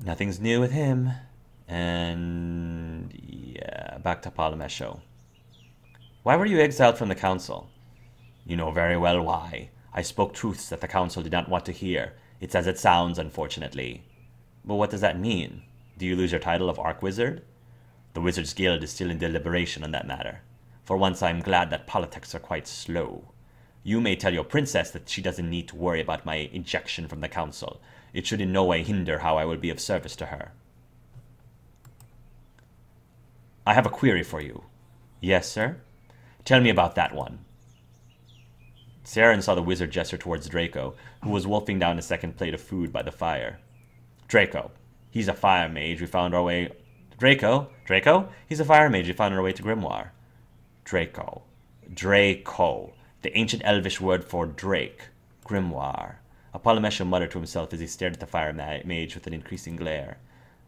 Nothing's new with him. And yeah, back to Palamesho. Why were you exiled from the council? You know very well why. I spoke truths that the council did not want to hear. It's as it sounds, unfortunately. But what does that mean? Do you lose your title of Archwizard? The Wizards Guild is still in deliberation on that matter. For once, I am glad that politics are quite slow. You may tell your princess that she doesn't need to worry about my ejection from the council. It should in no way hinder how I will be of service to her. I have a query for you. Yes, sir? Tell me about that one. Saren saw the wizard gesture towards Draco, who was wolfing down a second plate of food by the fire. Draco. He's a fire mage. We found our way... Draco? He's a fire mage. We found our way to Grimoire. Draco. The ancient elvish word for drake. Grimoire. Apollomesha muttered to himself as he stared at the fire mage with an increasing glare.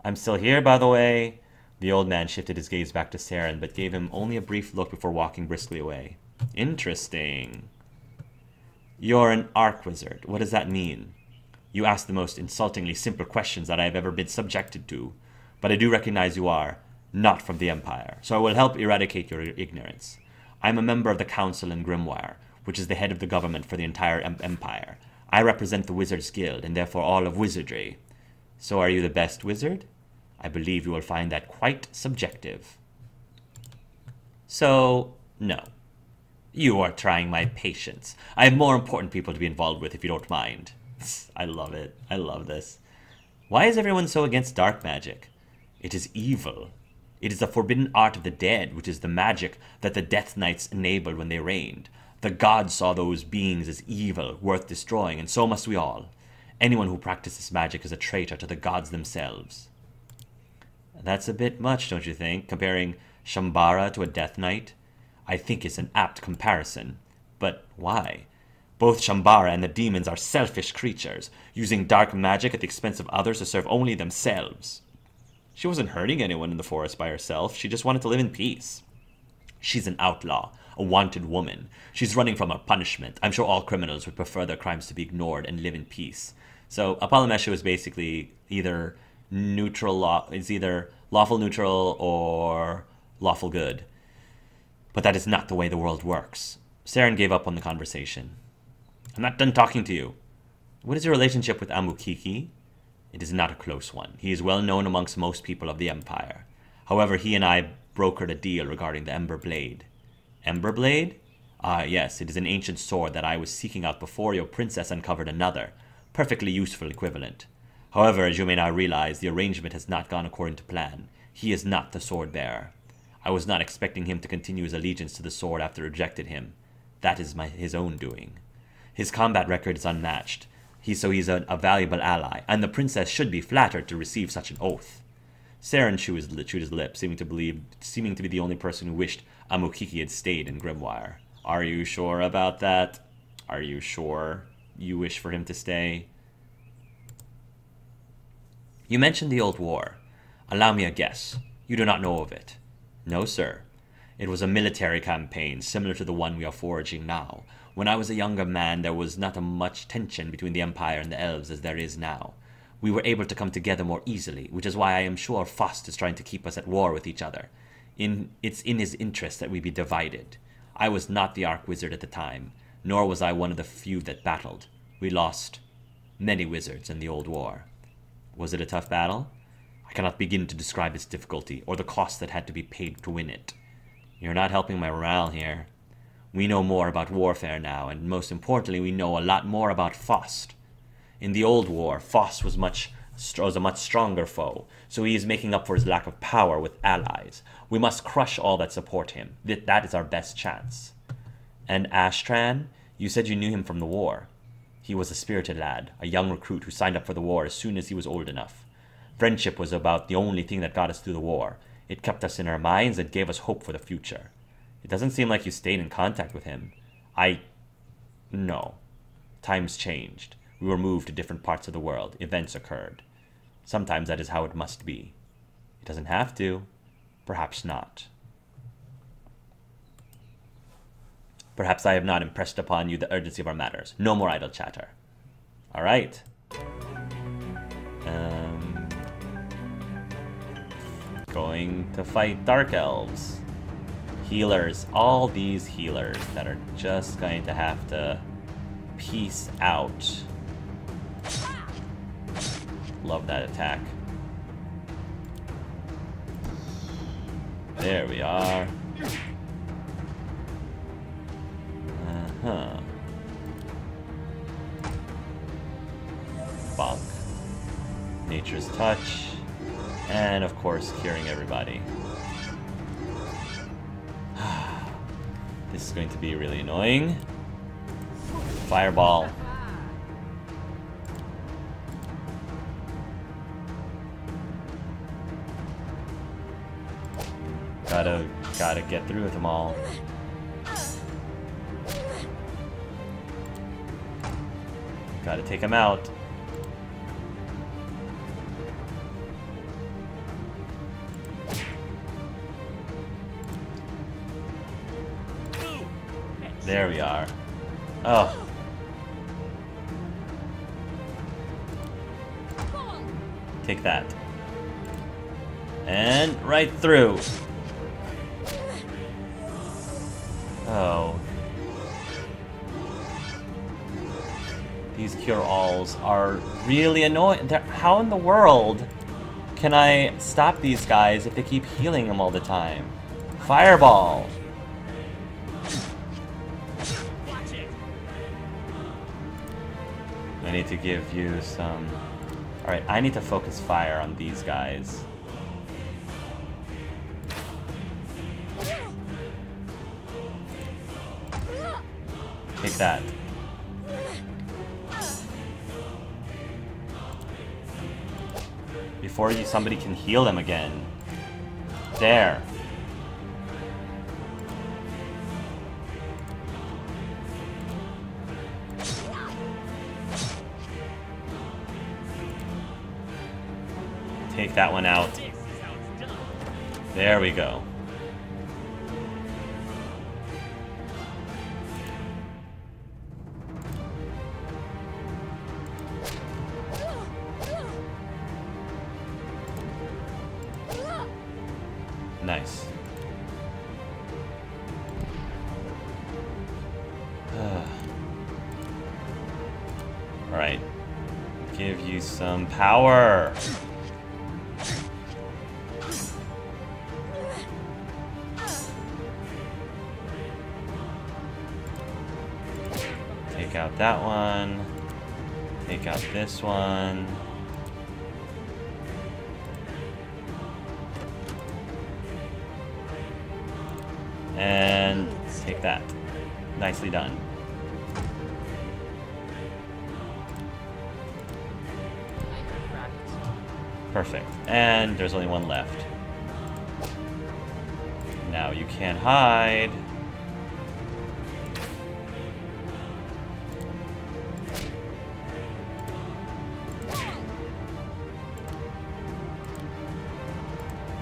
I'm still here, by the way. The old man shifted his gaze back to Saren, but gave him only a brief look before walking briskly away. Interesting. You're an Archwizard. What does that mean? You ask the most insultingly simple questions that I have ever been subjected to, but I do recognize you are not from the Empire, so I will help eradicate your ignorance. I am a member of the Council in Grimoire, which is the head of the government for the entire Empire. I represent the Wizards Guild, and therefore all of wizardry. So are you the best wizard? I believe you will find that quite subjective. So, no. You are trying my patience. I have more important people to be involved with, if you don't mind. I love it. I love this. Why is everyone so against dark magic? It is evil. It is the forbidden art of the dead, which is the magic that the Death Knights enabled when they reigned. The gods saw those beings as evil, worth destroying, and so must we all. Anyone who practices magic is a traitor to the gods themselves. That's a bit much, don't you think? Comparing Shambara to a Death Knight? I think it's an apt comparison. But why? Both Shambara and the demons are selfish creatures, using dark magic at the expense of others to serve only themselves. She wasn't hurting anyone in the forest by herself. She just wanted to live in peace. She's an outlaw, a wanted woman. She's running from a punishment. I'm sure all criminals would prefer their crimes to be ignored and live in peace. So Apollomesha is basically either neutral, it's either lawful neutral or lawful good. But that is not the way the world works. Saren gave up on the conversation. I'm not done talking to you. What is your relationship with Amukiki? It is not a close one. He is well known amongst most people of the Empire. However, he and I brokered a deal regarding the Ember Blade. Ember Blade? Ah, yes, it is an ancient sword that I was seeking out before your princess uncovered another, perfectly useful equivalent. However, as you may now realize, the arrangement has not gone according to plan. He is not the sword bearer. I was not expecting him to continue his allegiance to the sword after I rejected him. That is his own doing. His combat record is unmatched. He's a valuable ally, and the princess should be flattered to receive such an oath. Saren chewed his lip, seeming to be the only person who wished Amukiki had stayed in Grimoire. Are you sure about that? Are you sure you wish for him to stay? You mentioned the old war. Allow me a guess. You do not know of it. No, sir. It was a military campaign, similar to the one we are forging now. When I was a younger man, there was not much tension between the Empire and the Elves as there is now. We were able to come together more easily, which is why I am sure Faust is trying to keep us at war with each other. It's in his interest that we be divided. I was not the Archwizard at the time, nor was I one of the few that battled. We lost many wizards in the old war. Was it a tough battle? I cannot begin to describe its difficulty, or the cost that had to be paid to win it. You're not helping my morale here. We know more about warfare now, and most importantly, we know a lot more about Faust. In the old war, Faust was a much stronger foe, so he is making up for his lack of power with allies. We must crush all that support him. That is our best chance. And Ashtran? You said you knew him from the war. He was a spirited lad, a young recruit who signed up for the war as soon as he was old enough. Friendship was about the only thing that got us through the war. It kept us in our minds and gave us hope for the future. It doesn't seem like you stayed in contact with him. No. Times changed. We were moved to different parts of the world. Events occurred. Sometimes that is how it must be. It doesn't have to. Perhaps not. Perhaps I have not impressed upon you the urgency of our matters. No more idle chatter. All right. going to fight Dark Elves. Healers, all these healers that are just going to have to peace out. Love that attack. There we are. Uh-huh. Bonk. Nature's Touch. And of course, curing everybody. This is going to be really annoying. Fireball. Gotta get through with them all. Gotta take them out. There we are. Oh. Take that. And right through. Oh. These cure-alls are really annoying. How in the world can I stop these guys if they keep healing them all the time? Fireball! I need to give you some... Alright, I need to focus fire on these guys. Take that. Before somebody can heal them again. There. Take that one out. There we go. Nice. Alright. Give you some power. Take out that one. Take out this one. And take that. Nicely done. Perfect. And there's only one left. Now you can't hide.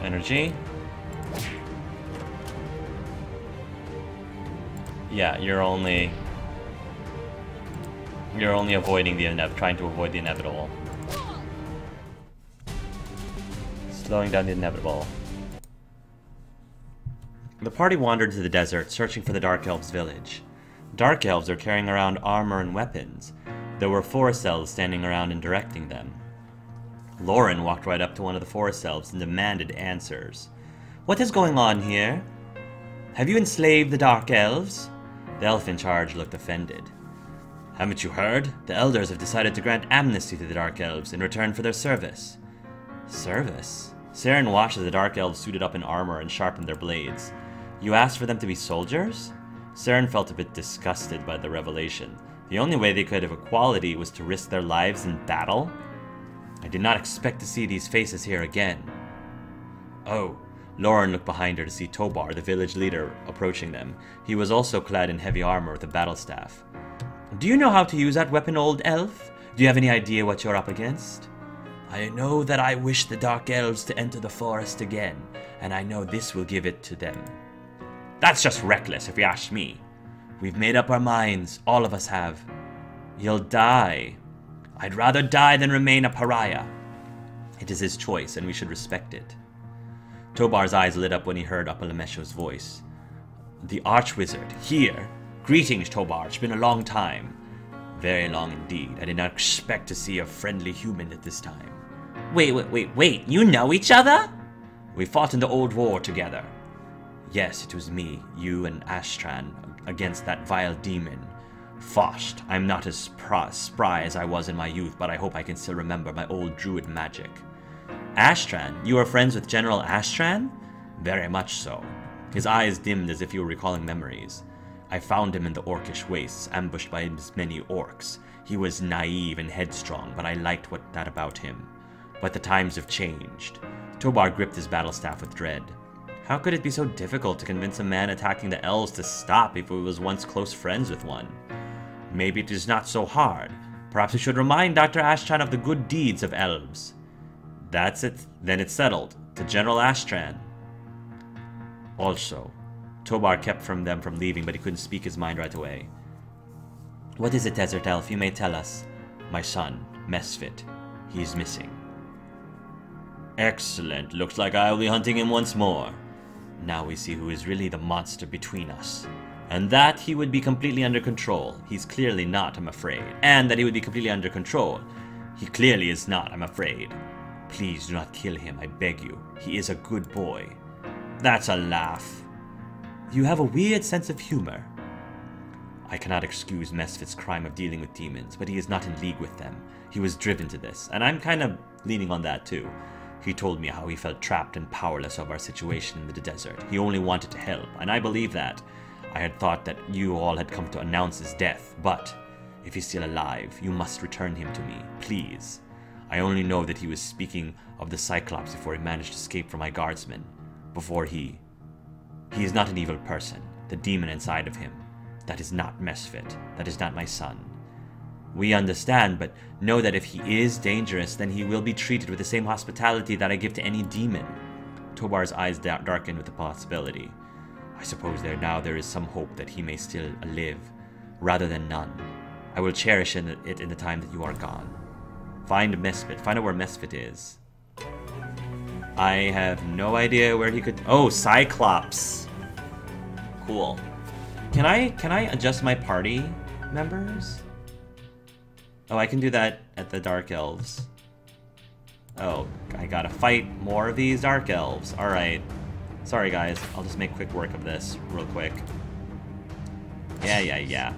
Energy. Yeah, you're only avoiding the trying to avoid the inevitable. Slowing down the inevitable. The party wandered to the desert, searching for the Dark Elves' village. Dark Elves are carrying around armor and weapons. There were forest elves standing around and directing them. Loren walked right up to one of the forest elves and demanded answers. "What is going on here? Have you enslaved the Dark Elves?" The elf in charge looked offended. "Haven't you heard? The elders have decided to grant amnesty to the Dark Elves in return for their service." Service? Saren watched as the Dark Elves suited up in armor and sharpened their blades. "You asked for them to be soldiers?" Saren felt a bit disgusted by the revelation. The only way they could have equality was to risk their lives in battle? "I did not expect to see these faces here again." Oh. Loren looked behind her to see Tobar, the village leader, approaching them. He was also clad in heavy armor with a battle staff. "Do you know how to use that weapon, old elf? Do you have any idea what you're up against?" "I know that I wish the Dark Elves to enter the forest again, and I know this will give it to them." "That's just reckless, if you ask me." "We've made up our minds, all of us have." "You'll die." "I'd rather die than remain a pariah." "It is his choice, and we should respect it." Tobar's eyes lit up when he heard Apalamesho's voice. The Archwizard, here! Greetings, Tobar. It's been a long time. Very long indeed. I did not expect to see a friendly human at this time. Wait, you know each other? We fought in the old war together. Yes, it was me, you and Ashtran, against that vile demon, Faust. I'm not as spry as I was in my youth, but I hope I can still remember my old druid magic. Ashtran? You are friends with General Ashtran? Very much so. His eyes dimmed as if he were recalling memories. I found him in the orcish wastes, ambushed by his many orcs. He was naive and headstrong, but I liked that about him. But the times have changed. Tobar gripped his battle staff with dread. How could it be so difficult to convince a man attacking the elves to stop if he was once close friends with one? Maybe it is not so hard. Perhaps we should remind Dr. Ashtran of the good deeds of elves. That's it. Then it's settled. To General Ashtran. Also, Tobar kept them from leaving, but he couldn't speak his mind right away. What is it, Desert Elf? You may tell us. My son, Mesfit. He is missing. Excellent. Looks like I'll be hunting him once more. Now we see who is really the monster between us. And that he would be completely under control. He's clearly not, I'm afraid. And that he would be completely under control. He clearly is not, I'm afraid. Please do not kill him, I beg you. He is a good boy. That's a laugh. You have a weird sense of humor. I cannot excuse Mesfit's crime of dealing with demons, but he is not in league with them. He was driven to this, and I'm kind of leaning on that too. He told me how he felt trapped and powerless of our situation in the desert. He only wanted to help, and I believe that. I had thought that you all had come to announce his death, but if he's still alive, you must return him to me, please. I only know that he was speaking of the Cyclops before he managed to escape from my guardsmen. He is not an evil person. The demon inside of him. That is not Mesfit. That is not my son. We understand, but know that if he is dangerous, then he will be treated with the same hospitality that I give to any demon. Tobar's eyes darkened with the possibility. I suppose there is some hope that he may still live, rather than none. I will cherish it in the time that you are gone. Find Mesfit. Find out where Mesfit is. I have no idea where he could... Oh, Cyclops. Cool. Can I adjust my party members? Oh, I can do that at the Dark Elves. Oh, I gotta fight more of these Dark Elves. Alright. Sorry, guys. I'll just make quick work of this real quick. Yeah.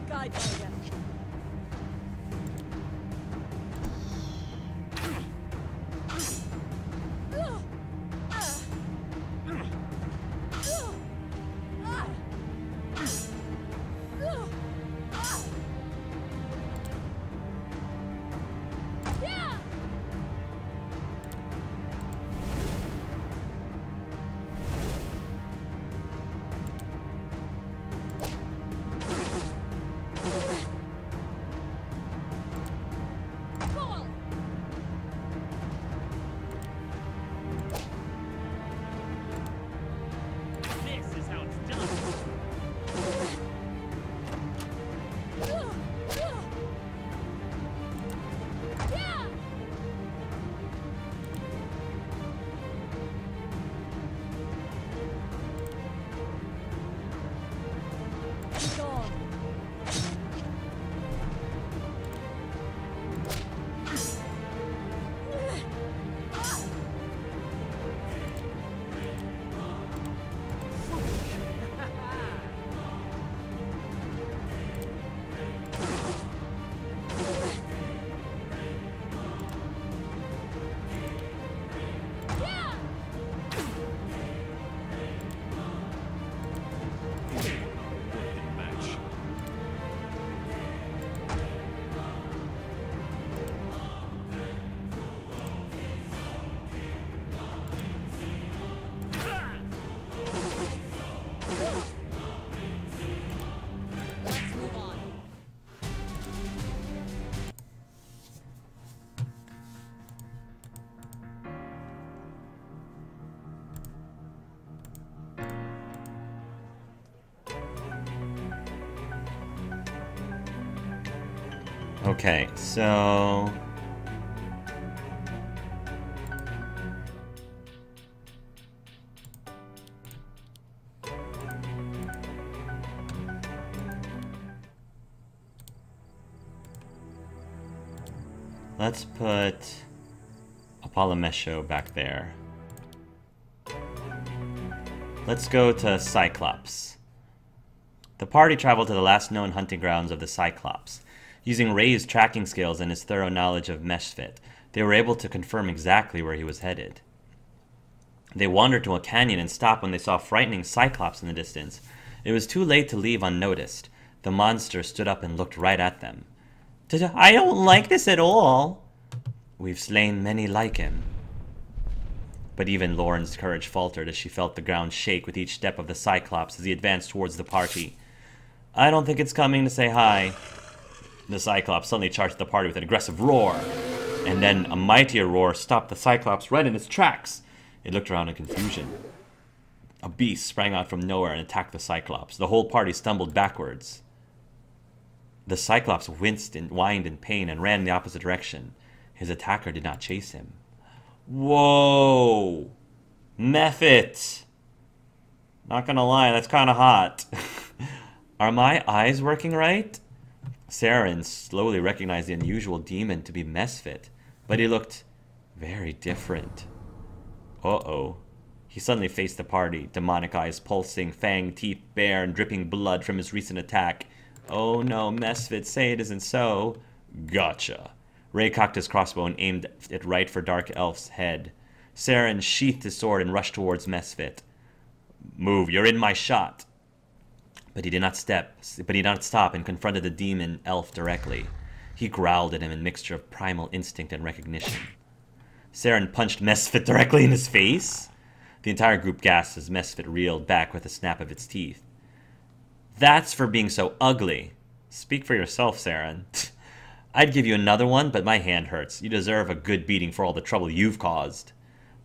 Okay, so... Let's put Apollomesho back there. Let's go to Cyclops. The party traveled to the last known hunting grounds of the Cyclops. Using Ray's tracking skills and his thorough knowledge of Meshfit, they were able to confirm exactly where he was headed. They wandered to a canyon and stopped when they saw a frightening Cyclops in the distance. It was too late to leave unnoticed. The monster stood up and looked right at them. I don't like this at all. We've slain many like him. But even Loren's courage faltered as she felt the ground shake with each step of the Cyclops as he advanced towards the party. I don't think it's coming to say hi. The Cyclops suddenly charged the party with an aggressive roar. And then a mightier roar stopped the Cyclops right in its tracks. It looked around in confusion. A beast sprang out from nowhere and attacked the Cyclops. The whole party stumbled backwards. The Cyclops winced and whined in pain and ran in the opposite direction. His attacker did not chase him. Whoa! Mephit! Not gonna lie, that's kind of hot. Are my eyes working right? Saren slowly recognized the unusual demon to be Mesfit, but he looked very different. Uh-oh. He suddenly faced the party, demonic eyes pulsing, fanged teeth bare, and dripping blood from his recent attack. Oh no, Mesfit, say it isn't so. Gotcha. Ray cocked his crossbow and aimed it right for Dark Elf's head. Saren sheathed his sword and rushed towards Mesfit. Move, you're in my shot. But he did not stop and confronted the demon elf directly. He growled at him in a mixture of primal instinct and recognition. Saren punched Mesfit directly in his face. The entire group gasped as Mesfit reeled back with a snap of its teeth. That's for being so ugly. Speak for yourself, Saren. I'd give you another one, but my hand hurts. You deserve a good beating for all the trouble you've caused.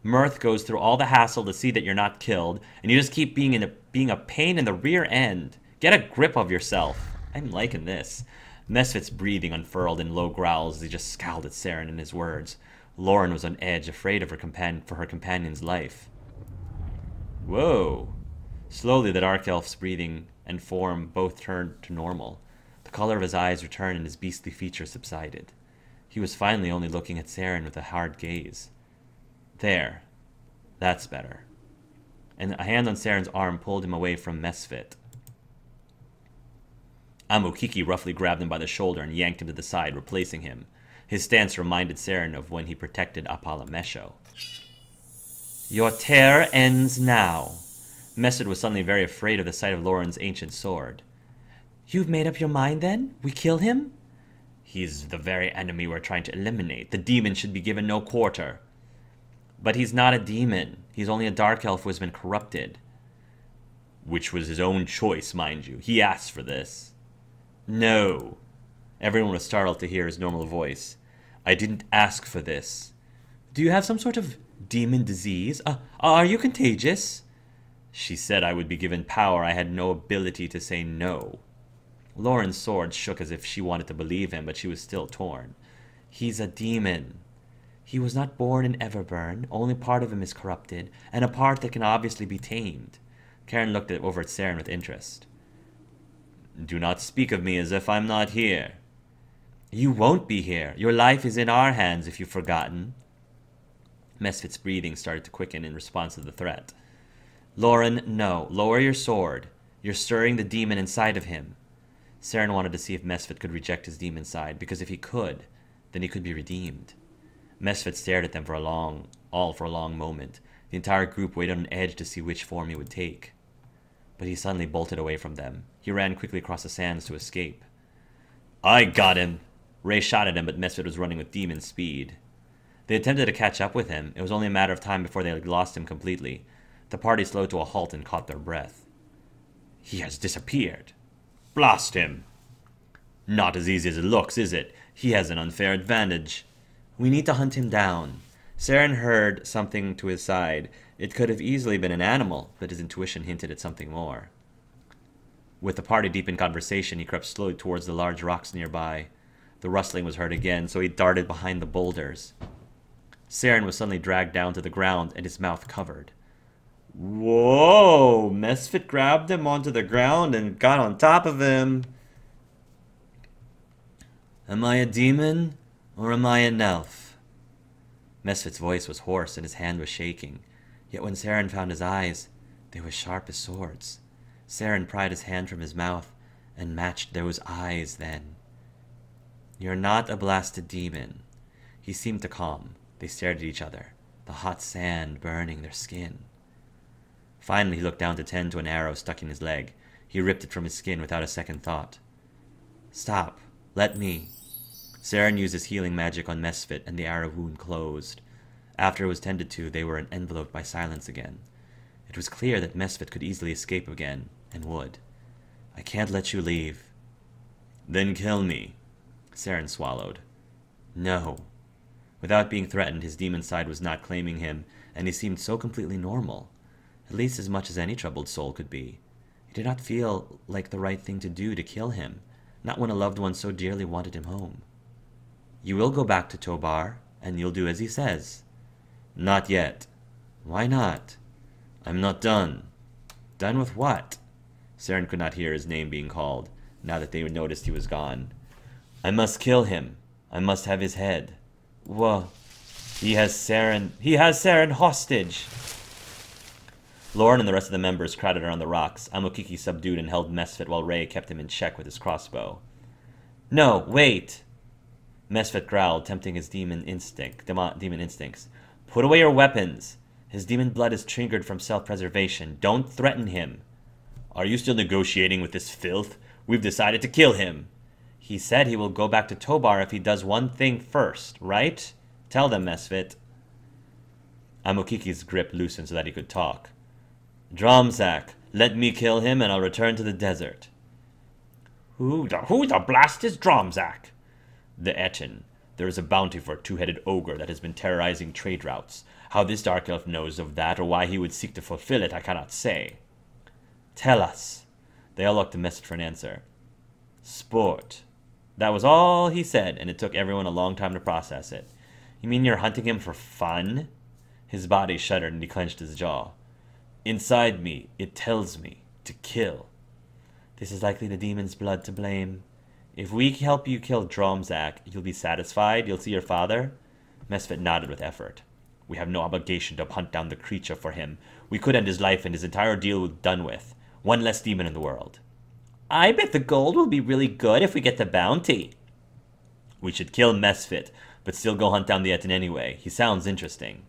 Mirth goes through all the hassle to see that you're not killed, and you just keep being a pain in the rear end. Get a grip of yourself. I'm liking this. Mesfit's breathing unfurled in low growls as he just scowled at Saren and his words. Loren was on edge, afraid of her companion's life. Whoa. Slowly, the Dark Elf's breathing and form both turned to normal. The color of his eyes returned and his beastly features subsided. He was finally only looking at Saren with a hard gaze. There. That's better. And a hand on Saren's arm pulled him away from Mesfit. Amokiki roughly grabbed him by the shoulder and yanked him to the side, replacing him. His stance reminded Saren of when he protected Apollomesho. Your terror ends now. Mesfit was suddenly very afraid of the sight of Loren's ancient sword. You've made up your mind, then? We kill him? He's the very enemy we're trying to eliminate. The demon should be given no quarter. But he's not a demon. He's only a Dark Elf who has been corrupted. Which was his own choice, mind you. He asked for this. No. Everyone was startled to hear his normal voice. I didn't ask for this. Do you have some sort of demon disease? Are you contagious? She said I would be given power. I had no ability to say no. Loren's sword shook as if she wanted to believe him, but she was still torn. He's a demon. He was not born in Everburn. Only part of him is corrupted, and a part that can obviously be tamed. Karen looked over at Saren with interest. Do not speak of me as if I'm not here. You won't be here. Your life is in our hands, if you've forgotten. Mesfit's breathing started to quicken in response to the threat. Loren, no. Lower your sword. You're stirring the demon inside of him. Saren wanted to see if Mesfit could reject his demon side, because if he could, then he could be redeemed. Mesfit stared at them for a long moment. The entire group waited on edge to see which form he would take. But he suddenly bolted away from them. He ran quickly across the sands to escape. I got him! Ray shot at him, but Mesfit was running with demon speed. They attempted to catch up with him. It was only a matter of time before they had lost him completely. The party slowed to a halt and caught their breath. He has disappeared. Blast him! Not as easy as it looks, is it? He has an unfair advantage. We need to hunt him down. Saren heard something to his side. It could have easily been an animal, but his intuition hinted at something more. With the party deep in conversation, he crept slowly towards the large rocks nearby. The rustling was heard again, so he darted behind the boulders. Saren was suddenly dragged down to the ground and his mouth covered. Whoa! Mesfit grabbed him onto the ground and got on top of him. Am I a demon? Or am I an elf? Mesfit's voice was hoarse and his hand was shaking. Yet when Saren found his eyes, they were sharp as swords. Saren pried his hand from his mouth and matched those eyes then. You're not a blasted demon. He seemed to calm. They stared at each other, the hot sand burning their skin. Finally, he looked down to tend to an arrow stuck in his leg. He ripped it from his skin without a second thought. Stop. Let me. Saren used his healing magic on Mesfit, and the arrow wound closed. After it was tended to, they were enveloped by silence again. It was clear that Mesfit could easily escape again, and would. I can't let you leave. Then kill me. Saren swallowed. No. Without being threatened, his demon side was not claiming him, and he seemed so completely normal. At least as much as any troubled soul could be. It did not feel like the right thing to do to kill him, not when a loved one so dearly wanted him home. You will go back to Tobar, and you'll do as he says. Not yet. Why not? I'm not done. Done with what? Saren could not hear his name being called, now that they noticed he was gone. I must kill him. I must have his head. Whoa. He has Saren hostage. Loren and the rest of the members crowded around the rocks. Amokiki subdued and held Mesfit while Ray kept him in check with his crossbow. No, wait! Mesfit growled, tempting his demon instincts. Put away your weapons! His demon blood is triggered from self-preservation. Don't threaten him. Are you still negotiating with this filth? We've decided to kill him. He said he will go back to Tobar if he does one thing first, right? Tell them, Mesfit. Amokiki's grip loosened so that he could talk. Dromzak, let me kill him and I'll return to the desert. Who the blast is Dromzak? The Etin. There is a bounty for a two-headed ogre that has been terrorizing trade routes. How this Dark Elf knows of that or why he would seek to fulfill it, I cannot say. Tell us. They all looked to Mesfit for an answer. Sport. That was all he said, and it took everyone a long time to process it. You mean you're hunting him for fun? His body shuddered and he clenched his jaw. Inside me, it tells me to kill. This is likely the demon's blood to blame. If we help you kill Dromzak, you'll be satisfied? You'll see your father? Mesfit nodded with effort. We have no obligation to hunt down the creature for him. We could end his life and his entire deal was done with. One less demon in the world. I bet the gold will be really good if we get the bounty. We should kill Mesfit, but still go hunt down the Etin anyway. He sounds interesting.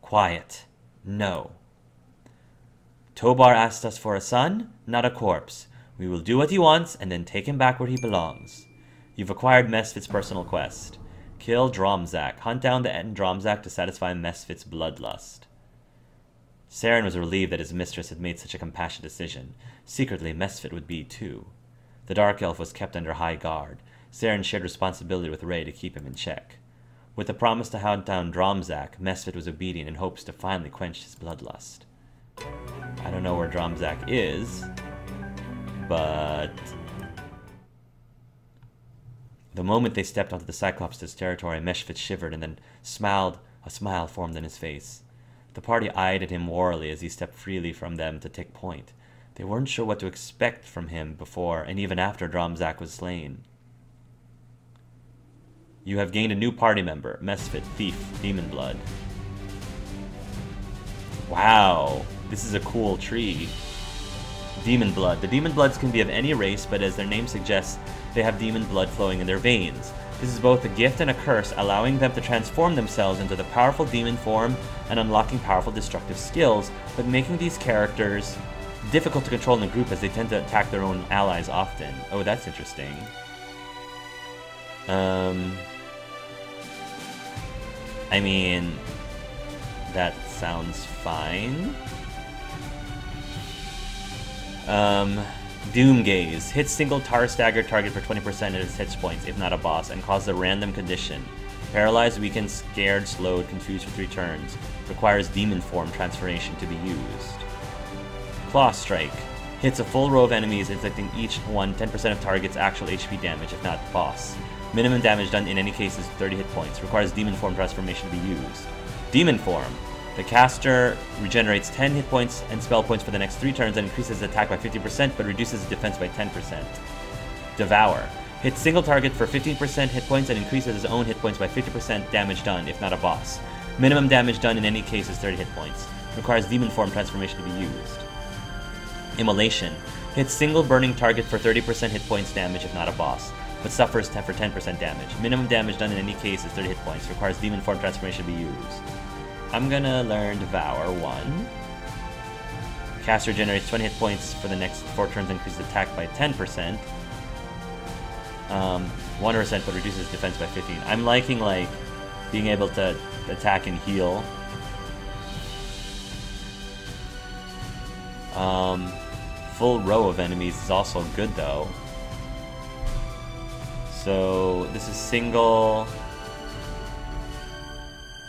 Quiet. No. Tobar asked us for a son, not a corpse. We will do what he wants and then take him back where he belongs. You've acquired Mesfit's personal quest. Kill Dromzak. Hunt down the Etin Dromzak to satisfy Mesfit's bloodlust. Saren was relieved that his mistress had made such a compassionate decision. Secretly, Mesfit would be, too. The Dark Elf was kept under high guard. Saren shared responsibility with Ray to keep him in check. With the promise to hunt down Dromzak, Mesfit was obedient in hopes to finally quench his bloodlust. I don't know where Dromzak is, but... The moment they stepped onto the Cyclops' territory, Mesfit shivered and then smiled. A smile formed on his face. The party eyed at him warily as he stepped freely from them to take point. They weren't sure what to expect from him before and even after Dromzak was slain. You have gained a new party member, Mesfit, Thief, Demon Blood. Wow, this is a cool tree. Demon Blood. The Demon Bloods can be of any race, but as their name suggests, they have demon blood flowing in their veins. This is both a gift and a curse, allowing them to transform themselves into the powerful demon form and unlocking powerful destructive skills, but making these characters difficult to control in a group as they tend to attack their own allies often. Oh, that's interesting. I mean, that sounds fine. Doomgaze. Hit single stagger target for 20% of its hit points, if not a boss, and cause a random condition. Paralyzed, weakened, scared, slowed, confused for 3 turns. Requires demon form transformation to be used. Claw Strike. Hits a full row of enemies, inflicting each one 10% of target's actual HP damage, if not boss. Minimum damage done in any case is 30 hit points. Requires demon form transformation to be used. Demon form. The caster regenerates 10 hit points and spell points for the next 3 turns and increases attack by 50%, but reduces defense by 10%. Devour. Hits single target for 15% hit points and increases his own hit points by 50% damage done, if not a boss. Minimum damage done in any case is 30 hit points. Requires demon form transformation to be used. Immolation. Hits single burning target for 30% hit points damage if not a boss, but suffers for 10% damage. Minimum damage done in any case is 30 hit points. Requires demon form transformation to be used. I'm gonna learn Devour 1. Caster generates 20 hit points for the next 4 turns, increases attack by 10%. 1% but reduces defense by 15. I'm liking, like, being able to attack and heal. Full row of enemies is also good, though. So, this is single...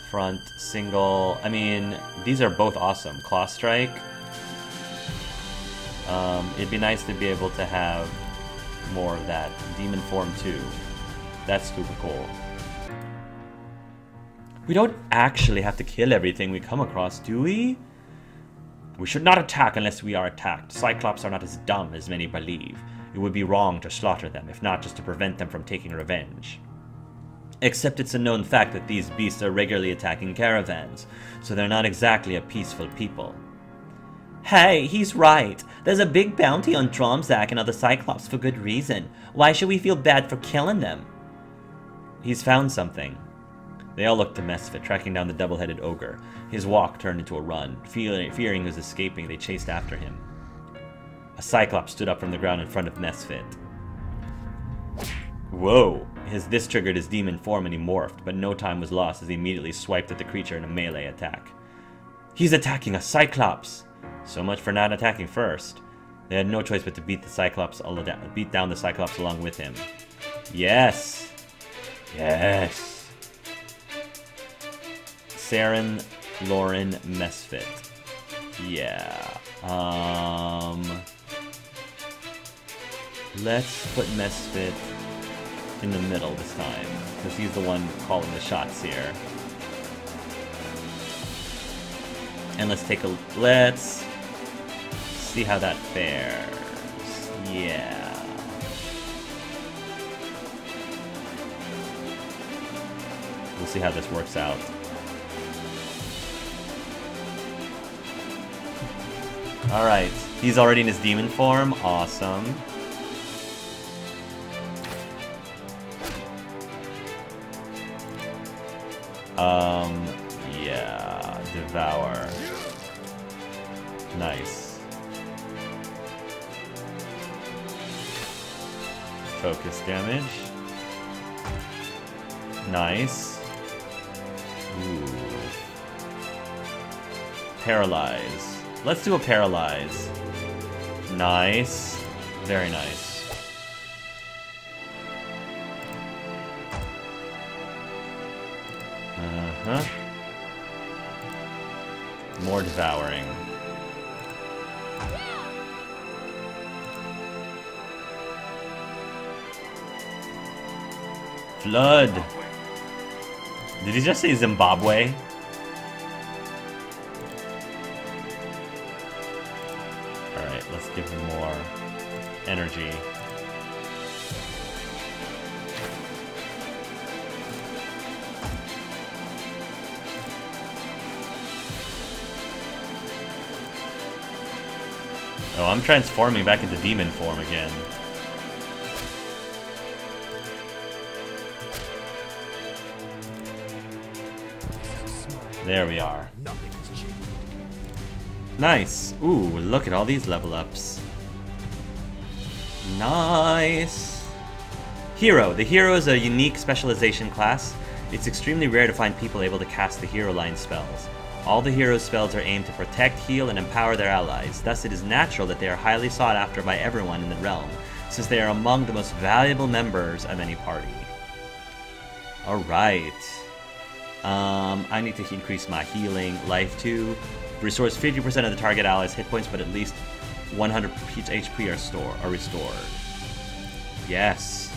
front, single... I mean, these are both awesome. Claw Strike. It'd be nice to be able to have more of that. Demon form too. That's super cool. We don't actually have to kill everything we come across, do we? We should not attack unless we are attacked. Cyclops are not as dumb as many believe. It would be wrong to slaughter them, if not just to prevent them from taking revenge. Except it's a known fact that these beasts are regularly attacking caravans, so they're not exactly a peaceful people. Hey, he's right. There's a big bounty on Dromzak and other Cyclops for good reason. Why should we feel bad for killing them? He's found something. They all looked to Mesfit, tracking down the double-headed ogre. His walk turned into a run. Fearing he was escaping, they chased after him. A Cyclops stood up from the ground in front of Mesfit. Whoa! This triggered his demon form and he morphed, but no time was lost as he immediately swiped at the creature in a melee attack. He's attacking a Cyclops! So much for not attacking first. They had no choice but to beat down the Cyclops along with him. Yes! Yes! Saren, Loren, Mesfit. Yeah. Let's put Mesfit in the middle this time, because he's the one calling the shots here. And let's see how that fares. Yeah. We'll see how this works out. Alright, he's already in his demon form. Awesome. Yeah, Devour. Nice. Focus damage. Nice. Ooh. Paralyze. Let's do a Paralyze. Nice. Very nice. Uh-huh. More Devouring. Flood! Did he just say Zimbabwe? Alright, let's give him more energy. Oh, I'm transforming back into demon form again. There we are. Nice. Ooh, look at all these level ups. Nice. Hero. The hero is a unique specialization class. It's extremely rare to find people able to cast the hero line spells. All the hero's spells are aimed to protect, heal, and empower their allies. Thus, it is natural that they are highly sought after by everyone in the realm, since they are among the most valuable members of any party. Alright. I need to increase my healing. Life 2 restores 50% of the target allies' hit points, but at least 100 HP are restored. Yes.